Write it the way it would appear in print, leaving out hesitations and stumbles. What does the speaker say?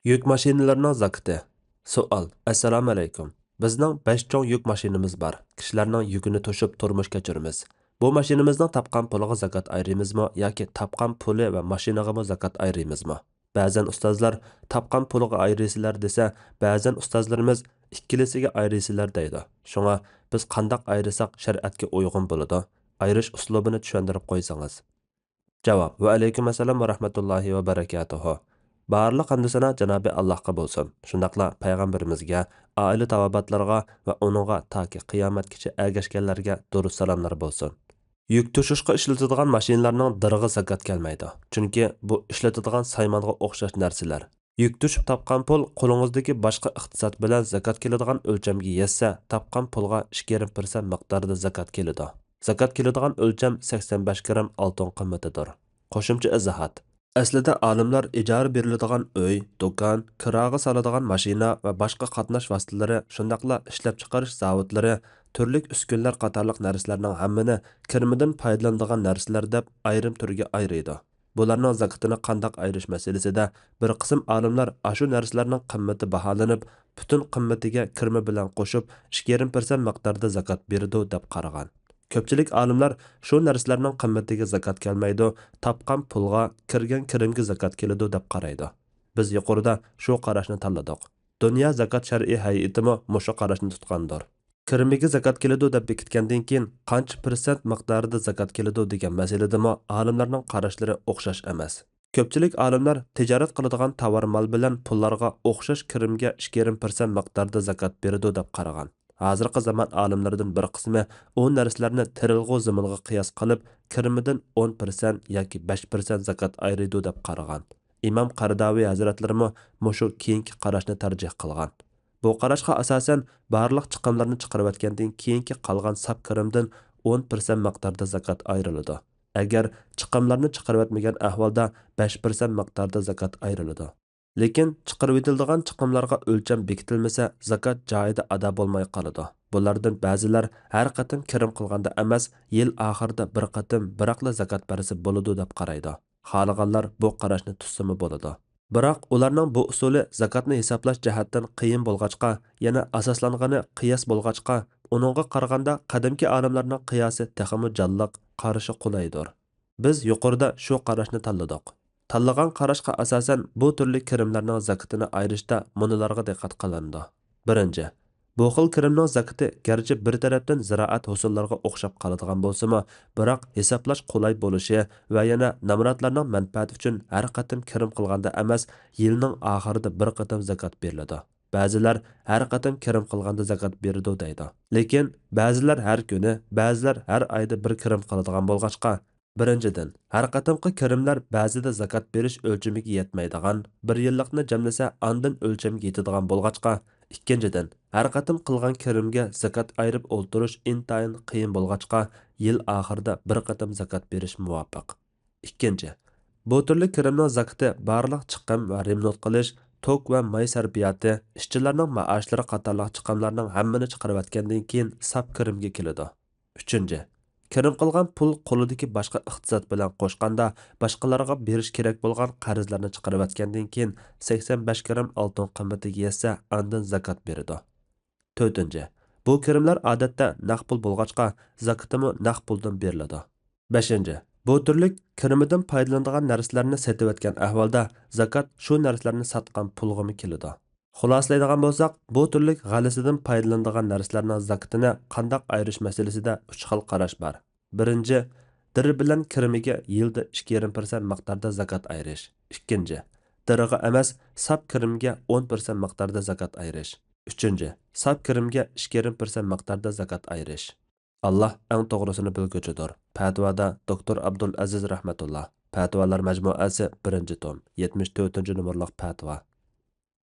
Yük mashinalarning zakati. Savol. Assalomu alaykum. Bizning 5 cho'ng yuk mashinamiz bor. Kishilarning yukini to'shib turmush kechiramiz. Bu mashinamizning topgan puliga zakat ayrimizmi yoki topgan puli va mashinaga zakat ayrimizmi? Ba'zan ustozlar topgan puliga ayrisilar desa, ba'zan ustozlarimiz ikkilisiga ayrisilar deydi. Shunga biz qandoq ayrisak shariatga uyg'un bo'ladi? Ayrish uslubini tushuntirib qo'ysangiz. Javob. Va alaykum assalom va rahmatullohi va barakatuhu. Barliq hamd sana Janobi Allohga bo'lsin. Shundaqla payg'ambarimizga, oila tavobatlarga va uningga toki qiyomatgacha ergashganlarga durust salomlar bo'lsin. Yuk to'shishga ishlatiladigan mashinalarning dirig'i zakat kelmaydi. Chunki bu ishlatiladigan saymonga o'xshash narsalar. Yuk to'shib topgan pul qo'lingizdagi boshqa iqtisod bilan zakat keladigan o'lchamga yetsa, topgan pulga 2,5% miqdorida zakat keladi. Zakat keladigan o'lcham 85 gram oltin qiymatidir. Qo'shimcha izohat. Aslida olimlar ijara beriladigan uy, do'kon, kiraga soladigan mashina va boshqa qatnash vositalari, shundaqla ishlab chiqarish zavodlari, turli uskunlar qatorliq narsalarning hammani kirimidan foydalanadigan narsalar deb ayrim turga ayraydi. Bularning zakatini qandoq ayrish masalasida bir qism olimlar ashu narsalarning qimmati baholanib, butun qimmatiga kirimi bilan qo'shib 2,5% miqdorda zakat beradi deb qaragan. Ko'pchilik olimlar shu narsalarning qimmatiga zakat kelmaydi, topgan pulga, kirgan kirimga zakat keladi deb qaraydi. Biz yuqorida shu qarashni tanladik. Dunyo zakat shar'iy hay'atimi mushu qarashni tutgandir. Kirimiga zakat keladi deb bekitgandan keyin qancha persent miqdorida zakat keladi degan masaladami olimlarning qarashlari o'xshash emas. Ko'pchilik olimlar tijorat qiladigan tovar mol bilan pullarga o'xshash kirimga 2,5% miqdorda zakat beradi deb qaragan. Hozirgi zaman olimlaridan bir qismi u narsalarni tirilg'u zamonga qiyos qilib, kirimidan 10% yoki 5% zakat ayriydi deb qaragan. Imom Qardaviy hazratlarimi mushu keyingi qarashni tarjih qilgan. Bu qarashga asosan barliq chiqimlarni chiqarayotgandan keyingi qolgan sap kirimdan 10% miqdorda zakat ayriladi. Agar chiqimlarni chiqarayotmagan ahvolda 5% miqdorda zakat ayriladi. Lekin chiqarib etiladigan chiqimlarga o'lcham bekitilmasa, zakat joyida ado bo'lmay qoladi. Bulardan ba'zilar har qatim kirim qilganda emas, yil oxirida bir qatim biroqla zakat bersa bo'ladi deb qaraydi. Xohlaganlar bu qarashni tutsimi bo'ladi. Biroq ularning bu usuli zakatni hisoblash jihatdan qiyin bo'lg'achqa, yana asoslangani qiyos bo'lg'achqa, uningga qaraganda qadimki olimlarning qiyosi texmi jonliq, qarashi qulaydir. Biz yuqorida shu qarashni tanladik. Tanlagan qarashga asosan bu turli kirimlarning zakatini ayrishda munolarga diqqat qilindi. Birinchi, bu xil kirimning zakati garchi bir tarafdan ziroat husullariga o'xshab qoladigan bo'lsa-mu, biroq hisoblash qulay bo'lishi va yana namratlarning manfaati uchun har qatim kirim qilganda emas, yilning oxirida bir qatim zakat beriladi. Ba'zilar har qatim kirim qilganda zakat beradi deydi. Lekin ba'zilar har kuni, ba'zilar har oyda bir kirim qiladigan bo'lg'achqa, birinchidan, har qatimqi kirimlar ba'zida zakat berish o'lchamiga yetmaydigan, bir yillikni jamlasa andin o'lchamiga yetadigan bo'lg'achqa, ikkinchidan, har qatim qilgan kirimga zakat ayirib o'ltirish intayin qiyin bo'lg'achqa, yil oxirida bir qatim zakat berish muvofiq. Ikkinchi, bu turli kirimning zakati barliq chiqim va remont qilish, tok va may sarfiyati, ishchilarning maoshlari qatorliq chiqimlarning hammani chiqarayotgandan keyin sap kirimga keladi. Uchinchi, kirim qilgan pul qo'lidagi boshqa iqtisod bilan qo'shganda boshqalarga berish kerak bo'lgan qarzlarni chiqarayotgandan keyin 85 gram oltin qiymatiga yetsa, andin zakat beradi. To'rtinchi, bu kirimlar odatda naqd pul bo'lg'achqa, zakatimi naqd puldan beriladi. Beshinchi, bu turli kirimidan foydalanadigan narsalarni sotayotgan ahvolda zakat shu narsalarni sotgan pulga keladi. Xulosalaydigan bo'lsak, bu turli g'alisidan foydalanadigan narsalarning zakatini qandoq ayirish masalasida 3 xil qarash bor. Birinchi, dir bilan kirimiga yilda 2,5% miqdorda zakat ayirish. Ikkinchi, dirga emas, sap kirimga 10% miqdorda zakat ayirish. Uchinchi, sap kirimga 2,5% miqdorda zakat ayirish. Allah eng to'g'risini bilguchidir. Fatvoda Dr. Abdul Aziz rahmatullah. Fatvolar majmuasi 1-tom, 74-numurliq fatvo.